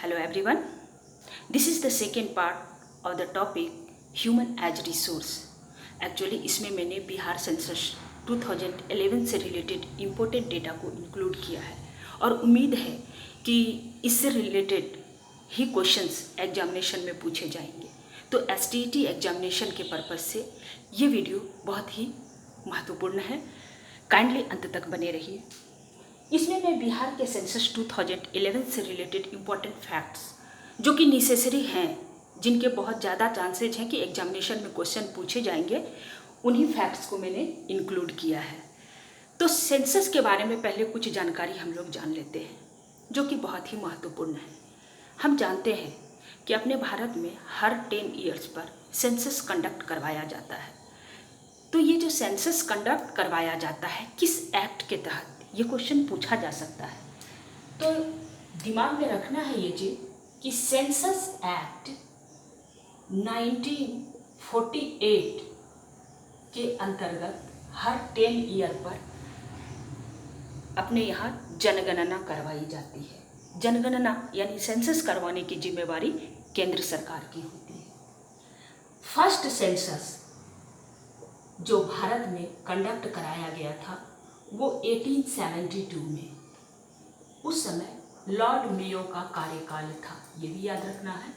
Hello everyone. This is the second part of the topic Human as Resource. Actually इसमें मैंने Bihar census 2011 से related important data को include किया है और उम्मीद है कि इससे रिलेटेड ही क्वेश्चंस एग्जामिनेशन में पूछे जाएंगे। तो STET एग्जामिनेशन के पर्पज़ से ये वीडियो बहुत ही महत्वपूर्ण है। काइंडली अंत तक बने रहिए। इसमें मैं बिहार के सेंसस 2011 से रिलेटेड इम्पॉर्टेंट फैक्ट्स जो कि नेसेसरी हैं, जिनके बहुत ज़्यादा चांसेज हैं कि एग्जामिनेशन में क्वेश्चन पूछे जाएंगे, उन्हीं फैक्ट्स को मैंने इंक्लूड किया है। तो सेंसस के बारे में पहले कुछ जानकारी हम लोग जान लेते हैं जो कि बहुत ही महत्वपूर्ण है। हम जानते हैं कि अपने भारत में हर 10 ईयर्स पर सेंसस कंडक्ट करवाया जाता है। तो ये जो सेंसस कंडक्ट करवाया जाता है किस एक्ट के तहत, ये क्वेश्चन पूछा जा सकता है। तो दिमाग में रखना है ये चीज़ कि सेंसस एक्ट 1948 के अंतर्गत हर 10 ईयर पर अपने यहाँ जनगणना करवाई जाती है। जनगणना यानी सेंसस करवाने की जिम्मेवारी केंद्र सरकार की होती है। फर्स्ट सेंसस जो भारत में कंडक्ट कराया गया था वो 1872 में, उस समय लॉर्ड मेयो का कार्यकाल था। ये भी याद रखना है,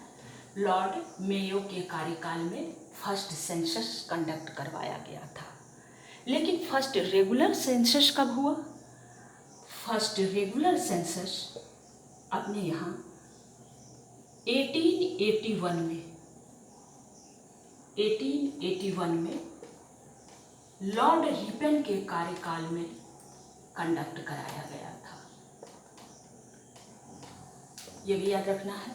लॉर्ड मेयो के कार्यकाल में फर्स्ट सेंसस कंडक्ट करवाया गया था। लेकिन फर्स्ट रेगुलर सेंसस कब हुआ? फर्स्ट रेगुलर सेंसस अपने यहाँ 1881 में लॉर्ड रिपन के कार्यकाल में कंडक्ट कराया गया था। ये भी याद रखना है।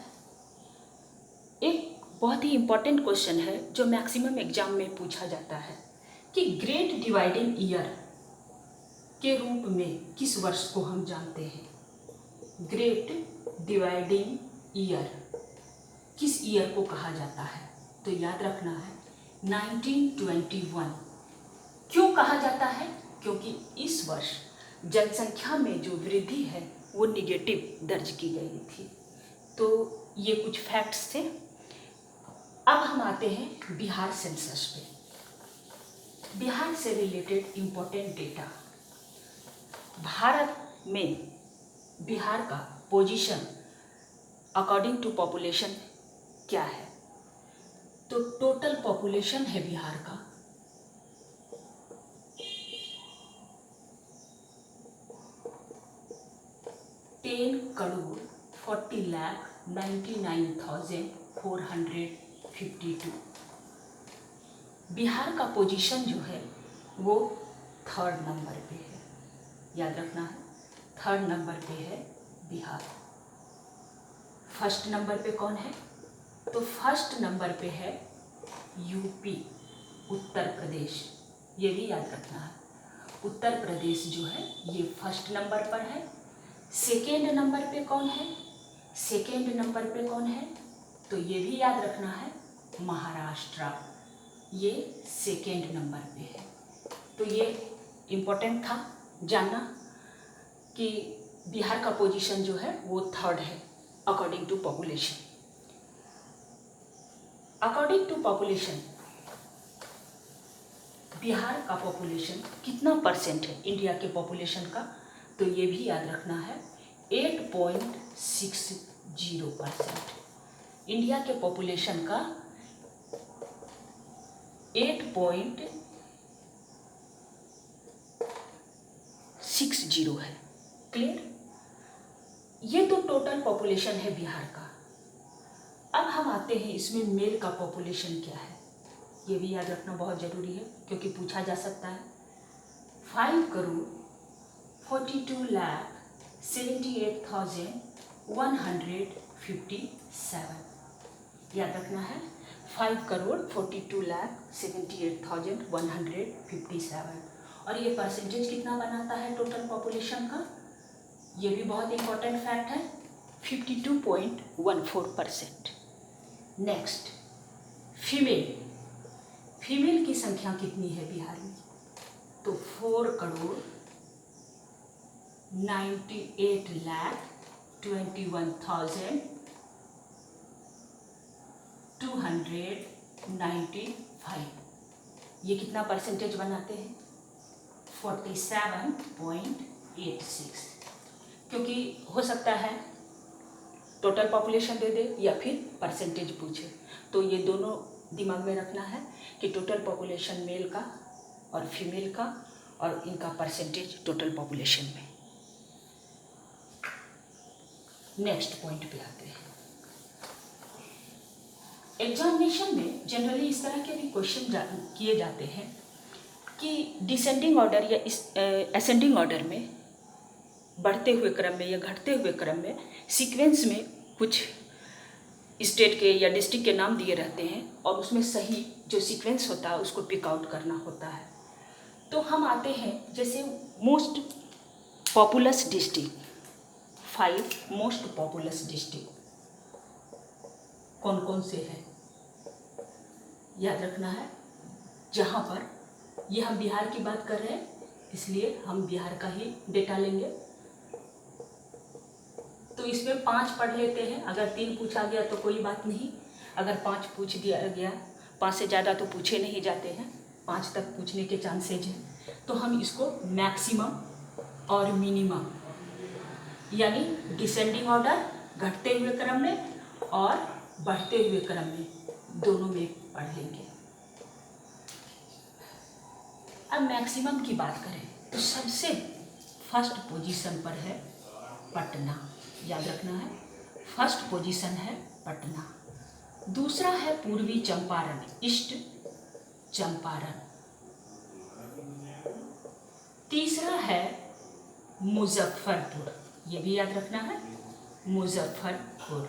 एक बहुत ही इम्पॉर्टेंट क्वेश्चन है जो मैक्सिमम एग्जाम में पूछा जाता है कि ग्रेट डिवाइडिंग ईयर के रूप में किस वर्ष को हम जानते हैं? ग्रेट डिवाइडिंग ईयर किस ईयर को कहा जाता है? तो याद रखना है 1921। क्यों कहा जाता है? क्योंकि इस वर्ष जनसंख्या में जो वृद्धि है वो निगेटिव दर्ज की गई थी। तो ये कुछ फैक्ट्स थे। अब हम आते हैं बिहार सेंसस पे। बिहार से रिलेटेड इम्पोर्टेंट डेटा। भारत में बिहार का पोजीशन अकॉर्डिंग टू पॉपुलेशन क्या है? तो टोटल पॉपुलेशन है बिहार का 10,40,99,452। बिहार का पोजीशन जो है वो 3rd नंबर पे है। याद रखना है, 3rd नंबर पे है बिहार। फर्स्ट नंबर पे कौन है? तो फर्स्ट नंबर पे है यूपी, उत्तर प्रदेश। ये भी याद रखना है, उत्तर प्रदेश जो है ये फर्स्ट नंबर पर है। सेकेंड नंबर पे कौन है? सेकेंड नंबर पे कौन है? तो ये भी याद रखना है, महाराष्ट्र, ये सेकेंड नंबर पे है। तो ये इम्पोर्टेंट था जानना कि बिहार का पोजीशन जो है वो 3rd है according to population. According to population Bihar का पॉपुलेशन कितना परसेंट है इंडिया के पॉपुलेशन का? तो ये भी याद रखना है 8.60%। इंडिया के पॉपुलेशन का 8.60 है। क्लियर? ये तो टोटल पॉपुलेशन है बिहार का। अब हम आते हैं इसमें मेल का पॉपुलेशन क्या है। ये भी याद रखना बहुत ज़रूरी है क्योंकि पूछा जा सकता है। 5,42,78,157। याद रखना है 5,42,78,157। और ये परसेंटेज कितना बनाता है टोटल पॉपुलेशन का? ये भी बहुत इंपॉर्टेंट फैक्ट है, 52.14%। नेक्स्ट, फीमेल की संख्या कितनी है बिहार में? तो 4,98,21,000 295। ये कितना परसेंटेज बनाते हैं? 47.86। क्योंकि हो सकता है टोटल पॉपुलेशन दे दे या फिर परसेंटेज पूछे, तो ये दोनों दिमाग में रखना है कि टोटल पॉपुलेशन मेल का और फीमेल का और इनका परसेंटेज टोटल पॉपुलेशन में। नेक्स्ट पॉइंट पे आते हैं। एग्जामिनेशन में जनरली इस तरह के भी क्वेश्चन किए जाते हैं कि डिसेंडिंग ऑर्डर या असेंडिंग ऑर्डर में, बढ़ते हुए क्रम में या घटते हुए क्रम में, सीक्वेंस में कुछ स्टेट के या डिस्ट्रिक्ट के नाम दिए रहते हैं और उसमें सही जो सीक्वेंस होता है उसको पिक आउट करना होता है। तो हम आते हैं जैसे most populous district, 5 most populous district कौन कौन से हैं याद रखना है। जहाँ पर ये हम बिहार की बात कर रहे हैं इसलिए हम बिहार का ही डेटा लेंगे। तो इसमें 5 पढ़ लेते हैं, अगर 3 पूछा गया तो कोई बात नहीं, अगर 5 पूछ दिया गया, 5 से ज़्यादा तो पूछे नहीं जाते हैं, 5 तक पूछने के चांसेज हैं। तो हम इसको मैक्सिमम और मिनिमम यानी डिसेंडिंग ऑर्डर घटते हुए क्रम में और बढ़ते हुए क्रम में दोनों में पढ़ लेंगे। अब मैक्सिमम की बात करें तो सबसे फर्स्ट पोजीशन पर है पटना, याद रखना है, फर्स्ट पोजीशन है पटना। दूसरा है पूर्वी चंपारण, ईस्ट चंपारण। तीसरा है मुजफ्फरपुर, ये भी याद रखना है, मुजफ्फरपुर।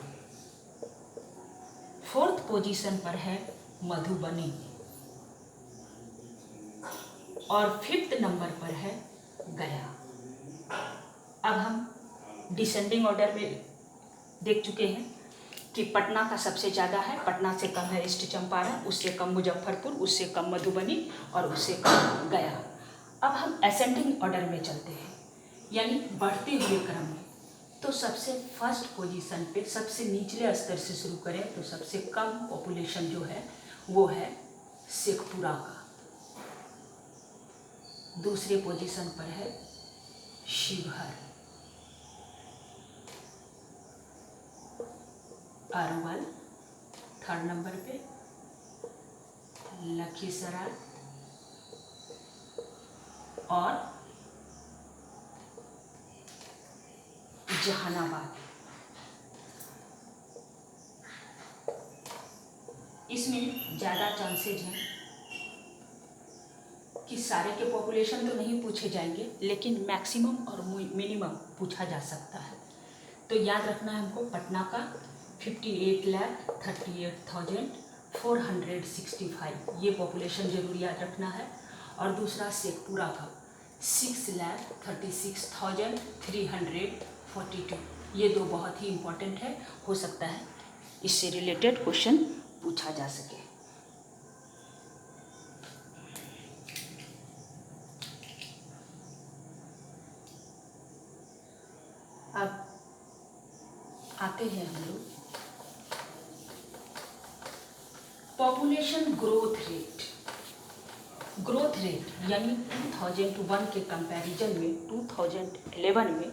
फोर्थ पोजीशन पर है मधुबनी और 5th नंबर पर है गया। अब हम डिसेंडिंग ऑर्डर में देख चुके हैं कि पटना का सबसे ज़्यादा है, पटना से कम है ईस्ट चंपारण, उससे कम मुजफ्फरपुर, उससे कम मधुबनी और उससे कम गया। अब हम असेंडिंग ऑर्डर में चलते हैं यानी बढ़ते हुए क्रम में। तो सबसे फर्स्ट पोजीशन पे सबसे निचले स्तर से शुरू करें तो सबसे कम पॉपुलेशन जो है वो है शेखपुरा का। दूसरे पोजीशन पर है शिवहर, अरवल 3rd नंबर पे, लखीसराय और जहानाबाद। इसमें ज़्यादा चांसेज हैं कि सारे के पॉपुलेशन तो नहीं पूछे जाएंगे लेकिन मैक्सिमम और मिनिमम पूछा जा सकता है। तो याद रखना है हमको पटना का 58,38,465 ये पॉपुलेशन जरूर याद रखना है। और दूसरा शेखपुरा का 6,36,342 ये दो बहुत ही इम्पोर्टेंट है, हो सकता है इससे रिलेटेड क्वेश्चन पूछा जा सके। अब आते हैं हम लोग population growth rate. Growth rate यानी 2001 के कंपैरिजन में 2011 में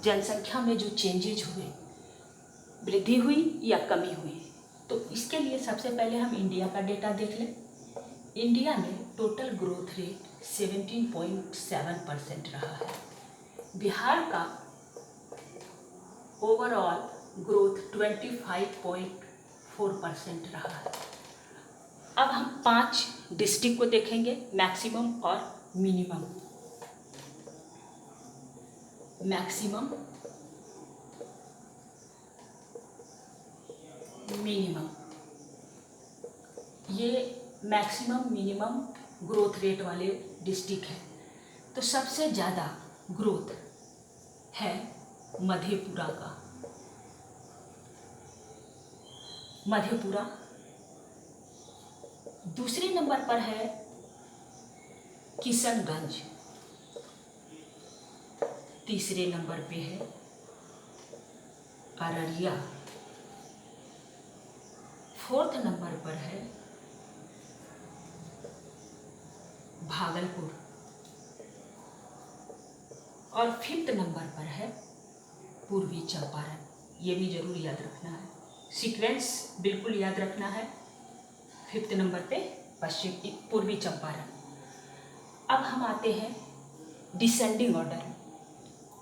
जनसंख्या में जो चेंजेज हुए, वृद्धि हुई या कमी हुई, तो इसके लिए सबसे पहले हम इंडिया का डेटा देख लें। इंडिया में टोटल ग्रोथ रेट 17.7% रहा है। बिहार का ओवरऑल ग्रोथ 25.4% रहा है। अब हम 5 डिस्ट्रिक्ट को देखेंगे, मैक्सिमम और मिनिमम। मैक्सिमम, मिनिमम, ये मैक्सिमम मिनिमम ग्रोथ रेट वाले डिस्ट्रिक्ट हैं। तो सबसे ज़्यादा ग्रोथ है मधेपुरा का, मधेपुरा। दूसरे नंबर पर है किशनगंज, तीसरे नंबर पे है अररिया, 4th नंबर पर है भागलपुर और 5th नंबर पर है पूर्वी चंपारण। ये भी जरूर याद रखना है, सीक्वेंस बिल्कुल याद रखना है। 5th नंबर पे पूर्वी चंपारण। अब हम आते हैं डिसेंडिंग ऑर्डर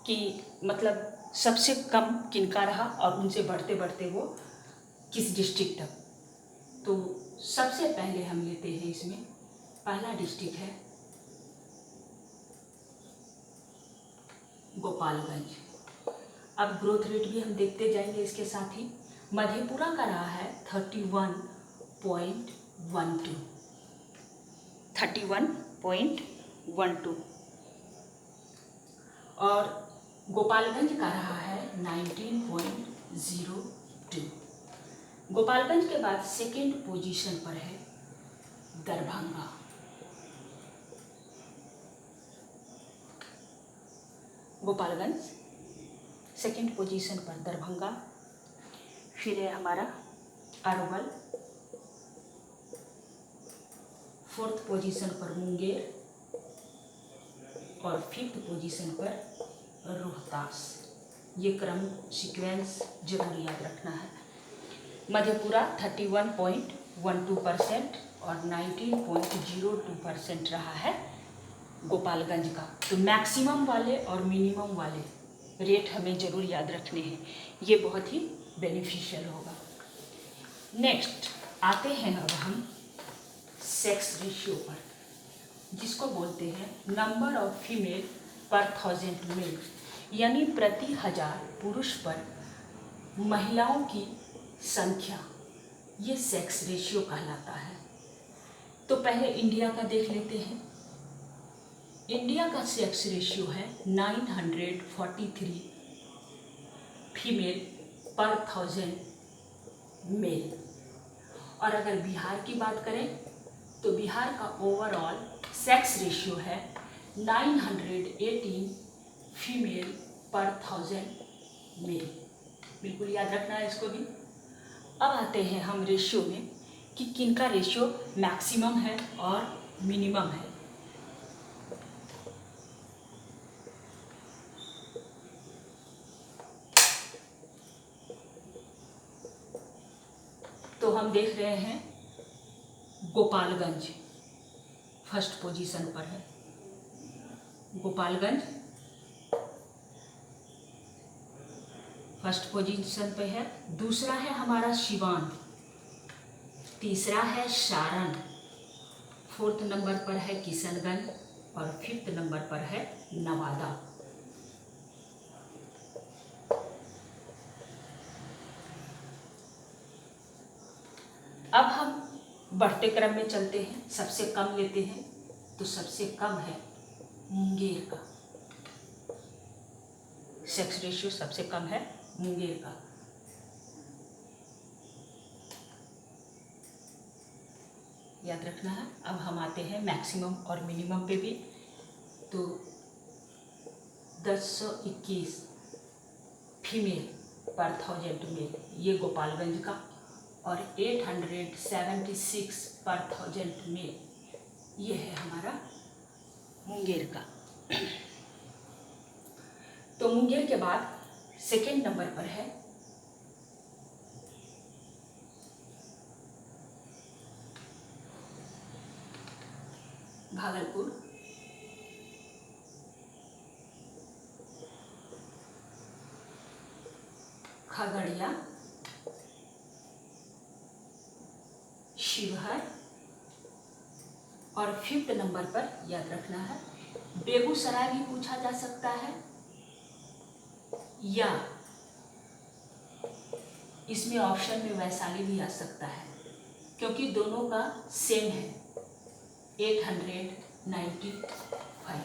कि मतलब सबसे कम किनका रहा और उनसे बढ़ते बढ़ते वो किस डिस्ट्रिक्ट तक। तो सबसे पहले हम लेते हैं इसमें पहला डिस्ट्रिक्ट है गोपालगंज। अब ग्रोथ रेट भी हम देखते जाएंगे इसके साथ ही। मधेपुरा का रहा है 31.12 31.12 और गोपालगंज का रहा है 19.02। गोपालगंज के बाद सेकेंड पोजीशन पर है दरभंगा। गोपालगंज सेकेंड पोजीशन पर दरभंगा। फिर है हमारा अरवल, 4th पोजीशन पर मुंगेर और 5th पोजीशन पर रोहतास। ये क्रम सीक्वेंस जरूर याद रखना है। मधेपुरा 31.12% और 19.02% रहा है गोपालगंज का। तो मैक्सिमम वाले और मिनिमम वाले रेट हमें जरूर याद रखने हैं, ये बहुत ही बेनिफिशियल होगा। नेक्स्ट आते हैं अब हम सेक्स रेशियो पर, जिसको बोलते हैं नंबर ऑफ फीमेल पर 1000 मेल, यानी प्रति 1000 पुरुष पर महिलाओं की संख्या। ये सेक्स रेशियो कहलाता है। तो पहले इंडिया का देख लेते हैं। इंडिया का सेक्स रेशियो है 943 फीमेल पर 1000 मेल। और अगर बिहार की बात करें तो बिहार का ओवरऑल सेक्स रेशियो है 918 फीमेल पर 1000 मेल। बिल्कुल याद रखना है इसको भी। अब आते हैं हम रेशियो में कि किनका रेशियो मैक्सिमम है और मिनिमम है। तो हम देख रहे हैं गोपालगंज फर्स्ट पोजीशन पर है। गोपालगंज फर्स्ट पोजीशन पे है। दूसरा है हमारा सिवान, तीसरा है सारण, 4th नंबर पर है किशनगंज और 5th नंबर पर है नवादा। अब हम बढ़ते क्रम में चलते हैं, सबसे कम लेते हैं। तो सबसे कम है मुंगेर का, सेक्स रेशियो सबसे कम है मुंगेर का। याद रखना है। अब हम आते हैं मैक्सिमम और मिनिमम पे भी। तो 1021 फीमेल पर 1000 मेल, ये गोपालगंज का। और 876 पर 1000 मेल, ये है हमारा मुंगेर का। तो मुंगेर के बाद सेकेंड नंबर पर है भागलपुर, खगड़िया, शिवहर और 5th नंबर पर याद रखना है बेगूसराय भी पूछा जा सकता है, या इसमें ऑप्शन में वैशाली भी आ सकता है, क्योंकि दोनों का सेम है 895।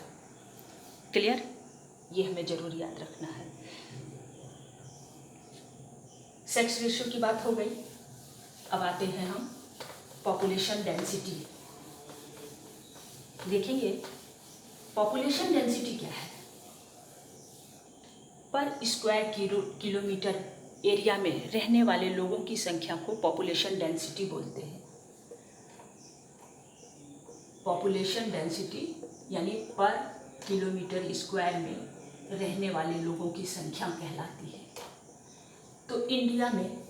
क्लियर? ये हमें जरूर याद रखना है। सेक्स रेशियो की बात हो गई। अब आते हैं हम पॉपुलेशन डेंसिटी। देखेंगे पॉपुलेशन डेंसिटी क्या है। पर स्क्वायर किलोमीटर एरिया में रहने वाले लोगों की संख्या को पॉपुलेशन डेंसिटी बोलते हैं। पॉपुलेशन डेंसिटी यानी पर किलोमीटर स्क्वायर में रहने वाले लोगों की संख्या कहलाती है। तो इंडिया में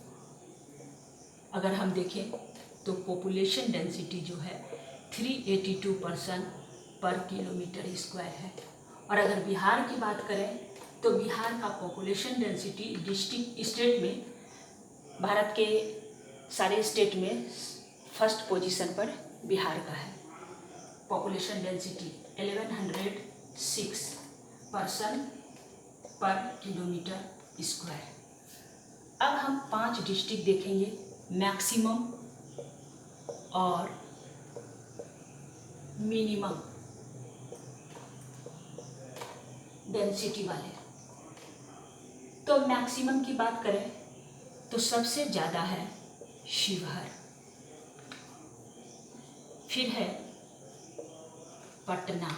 अगर हम देखें तो पॉपुलेशन डेंसिटी जो है 382 पर्सन पर किलोमीटर स्क्वायर है। और अगर बिहार की बात करें तो बिहार का पॉपुलेशन डेंसिटी डिस्ट्रिक्ट स्टेट में भारत के सारे स्टेट में फर्स्ट पोजीशन पर बिहार का है। पॉपुलेशन डेंसिटी 1106 पर्सन पर किलोमीटर स्क्वायर। अब हम 5 डिस्ट्रिक्ट देखेंगे मैक्सिमम और मिनिमम डेंसिटी वाले। तो मैक्सिमम की बात करें तो सबसे ज़्यादा है शिवहर, फिर है पटना,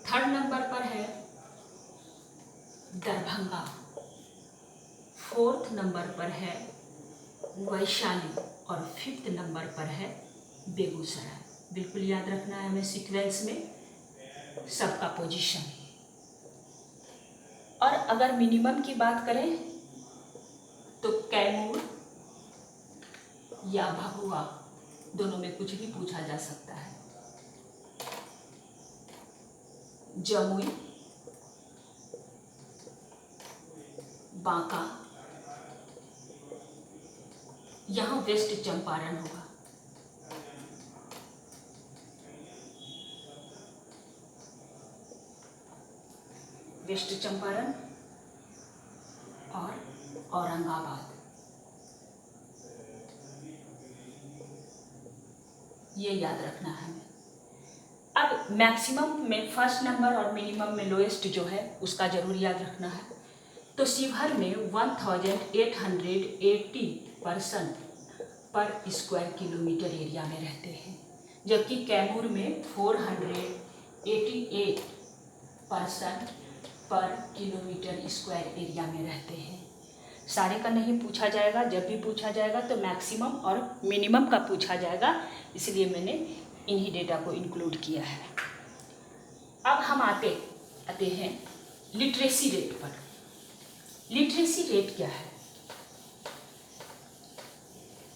थर्ड नंबर पर है दरभंगा, फोर्थ नंबर पर है वैशाली और फिफ्थ नंबर पर है बेगूसराय। बिल्कुल याद रखना है हमें सीक्वेंस में सबका पोजीशन। और अगर मिनिमम की बात करें तो कैमूर या भभुआ दोनों में कुछ भी पूछा जा सकता है। जमुई, बांका, यहाँ वेस्ट चंपारण होगा। वेस्ट चंपारण और औरंगाबाद, ये याद रखना है हमें। अब मैक्सिमम में फर्स्ट नंबर और मिनिमम में लोएस्ट जो है उसका जरूर याद रखना है। तो शिवहर में 1880 पर्सन पर स्क्वायर किलोमीटर एरिया में रहते हैं, जबकि कैमूर में 488 पर्सन पर किलोमीटर स्क्वायर एरिया में रहते हैं। सारे का नहीं पूछा जाएगा, जब भी पूछा जाएगा तो मैक्सिमम और मिनिमम का पूछा जाएगा, इसलिए मैंने इन्हीं डेटा को इंक्लूड किया है। अब हम आते हैं लिटरेसी रेट पर। लिटरेसी रेट क्या है?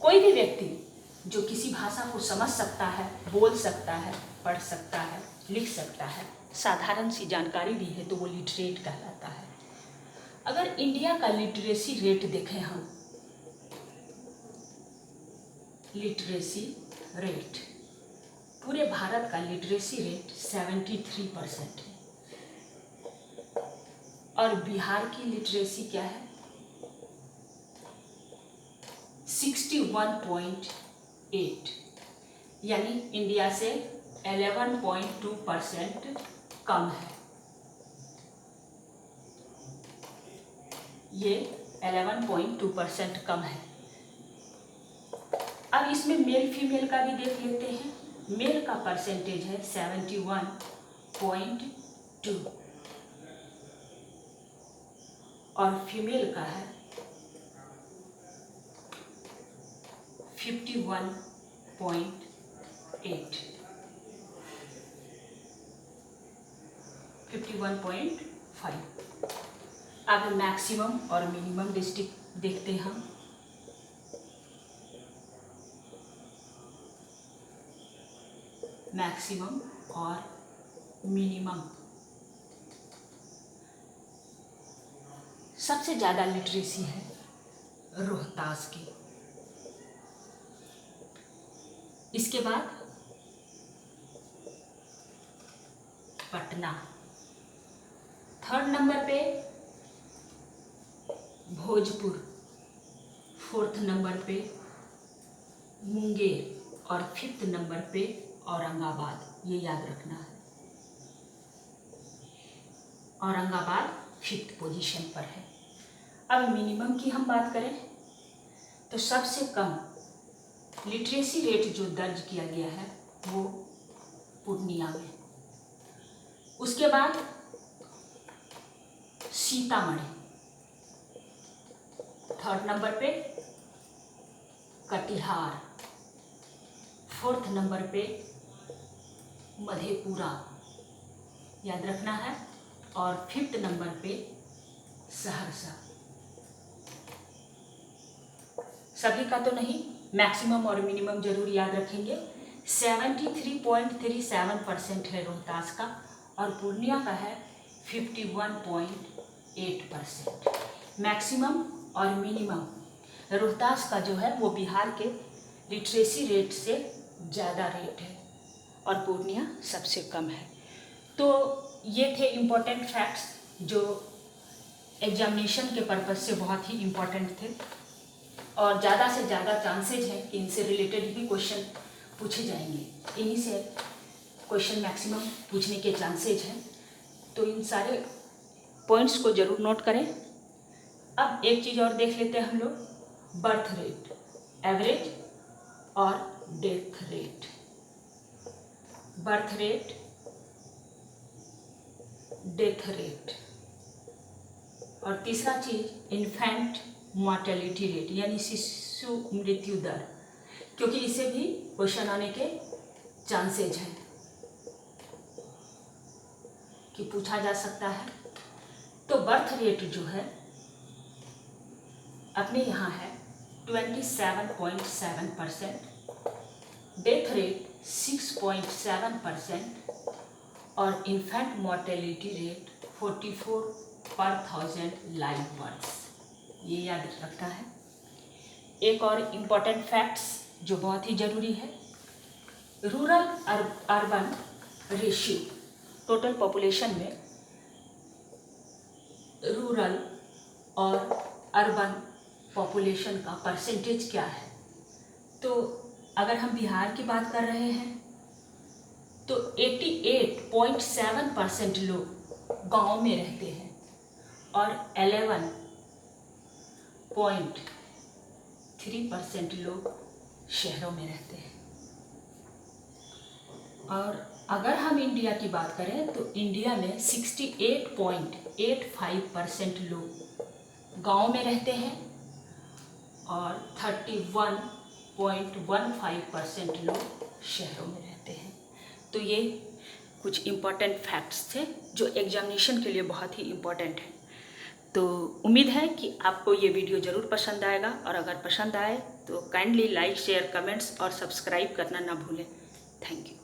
कोई भी व्यक्ति जो किसी भाषा को समझ सकता है, बोल सकता है, पढ़ सकता है, लिख सकता है, साधारण सी जानकारी भी है, तो वो लिटरेट कहलाता है। अगर इंडिया का लिटरेसी रेट देखें हम, लिटरेसी रेट, पूरे भारत का लिटरेसी रेट 73% है। और बिहार की लिटरेसी क्या है? 61.8, यानी इंडिया से 11.2% कम है। ये 11.2% कम है। अब इसमें मेल फीमेल का भी देख लेते हैं। मेल का परसेंटेज है 71.2 और फीमेल का है 51.8। 51.5। अब मैक्सिमम और मिनिमम डिस्ट्रिक्ट देखते हैं हम। मैक्सिमम और मिनिमम। सबसे ज़्यादा लिटरेसी है रोहतास की, इसके बाद पटना, थर्ड नंबर पे भोजपुर, फोर्थ नंबर पे मुंगेर और फिफ्थ नंबर पे औरंगाबाद। ये याद रखना है, औरंगाबाद फिफ्थ पोजीशन पर है। अब मिनिमम की हम बात करें तो सबसे कम लिटरेसी रेट जो दर्ज किया गया है वो पूर्णिया में, उसके बाद सीतामढ़ी, थर्ड नंबर पे कटिहार, फोर्थ नंबर पे मधेपुरा, याद रखना है, और फिफ्थ नंबर पे सहरसा। सभी का तो नहीं, मैक्सिमम और मिनिमम जरूर याद रखेंगे। 73.37% है रोहतास का और पूर्णिया का है 51.8%। मैक्सिमम और मिनिमम रोहतास का जो है वो बिहार के लिटरेसी रेट से ज़्यादा रेट है और पूर्णिया सबसे कम है। तो ये थे इम्पोर्टेंट फैक्ट्स जो एग्जामिनेशन के पर्पज़ से बहुत ही इम्पोर्टेंट थे और ज़्यादा से ज़्यादा चांसेज हैं कि इनसे रिलेटेड ही क्वेश्चन पूछे जाएंगे। इन्हीं से क्वेश्चन मैक्सिमम पूछने के चांसेज हैं, तो इन सारे पॉइंट्स को ज़रूर नोट करें। अब एक चीज़ और देख लेते हैं हम लोग, बर्थ रेट, एवरेज और death rate. Birth rate, death rate, और तीसरा चीज़ इन्फेंट मॉर्टेलिटी रेट यानी शिशु मृत्यु दर, क्योंकि इसे भी क्वेश्चन आने के चांसेज हैं कि पूछा जा सकता है। तो बर्थ रेट जो है अपने यहाँ है 27.7%, डेथ रेट 6.7% और इन्फेंट मॉर्टेलिटी रेट 44 पर 1000 लाइव बर्थ्स, ये याद रखना है। एक और इम्पॉर्टेंट फैक्ट्स जो बहुत ही ज़रूरी है, rural urban ratio, total population में रूरल और अर्बन पॉपुलेशन का परसेंटेज क्या है। तो अगर हम बिहार की बात कर रहे हैं तो 88.7% लोग गांव में रहते हैं और 11.3% लोग शहरों में रहते हैं। और अगर हम इंडिया की बात करें तो इंडिया में 68.85% लोग गांव में रहते हैं और 31.15% लोग शहरों में रहते हैं। तो ये कुछ इम्पॉर्टेंट फैक्ट्स थे जो एग्जामिनेशन के लिए बहुत ही इम्पॉर्टेंट है। तो उम्मीद है कि आपको ये वीडियो ज़रूर पसंद आएगा और अगर पसंद आए तो काइंडली लाइक, शेयर, कमेंट्स और सब्सक्राइब करना ना भूलें। Thank you.